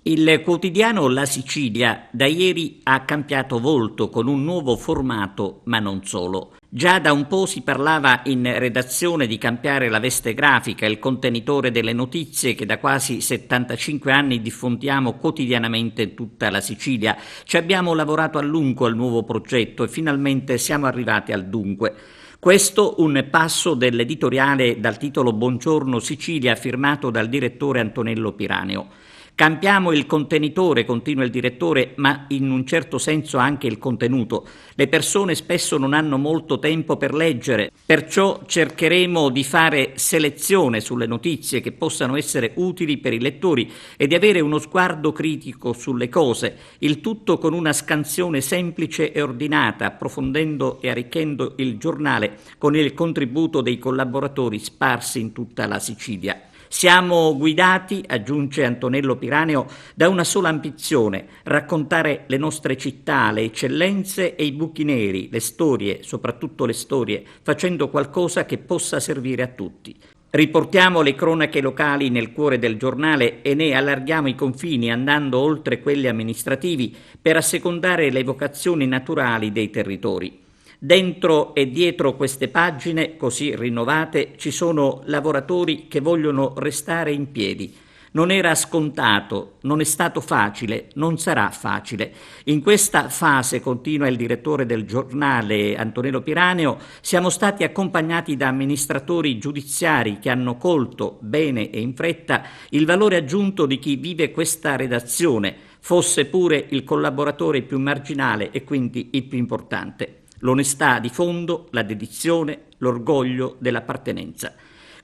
Il quotidiano La Sicilia da ieri ha cambiato volto con un nuovo formato, ma non solo. Già da un po' si parlava in redazione di cambiare la veste grafica, il contenitore delle notizie che da quasi 75 anni diffondiamo quotidianamente in tutta la Sicilia. Ci abbiamo lavorato a lungo al nuovo progetto e finalmente siamo arrivati al dunque. Questo un passo dell'editoriale dal titolo Buongiorno Sicilia firmato dal direttore Antonello Piraneo. Cambiamo il contenitore, continua il direttore, ma in un certo senso anche il contenuto. Le persone spesso non hanno molto tempo per leggere, perciò cercheremo di fare selezione sulle notizie che possano essere utili per i lettori e di avere uno sguardo critico sulle cose, il tutto con una scansione semplice e ordinata, approfondendo e arricchendo il giornale con il contributo dei collaboratori sparsi in tutta la Sicilia. Siamo guidati, aggiunge Antonello Piraneo, da una sola ambizione: raccontare le nostre città, le eccellenze e i buchi neri, le storie, soprattutto le storie, facendo qualcosa che possa servire a tutti. Riportiamo le cronache locali nel cuore del giornale e ne allarghiamo i confini andando oltre quelli amministrativi per assecondare le vocazioni naturali dei territori. Dentro e dietro queste pagine così rinnovate ci sono lavoratori che vogliono restare in piedi. Non era scontato, non è stato facile, non sarà facile. In questa fase, continua il direttore del giornale Antonello Piraneo, siamo stati accompagnati da amministratori giudiziari che hanno colto bene e in fretta il valore aggiunto di chi vive questa redazione, fosse pure il collaboratore più marginale e quindi il più importante. L'onestà di fondo, la dedizione, l'orgoglio dell'appartenenza.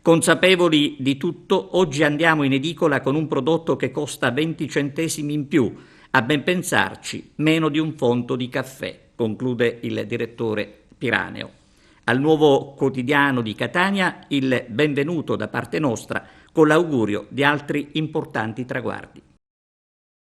Consapevoli di tutto, oggi andiamo in edicola con un prodotto che costa 20 centesimi in più. A ben pensarci, meno di un fonto di caffè, conclude il direttore Piraneo. Al nuovo quotidiano di Catania il benvenuto da parte nostra con l'augurio di altri importanti traguardi.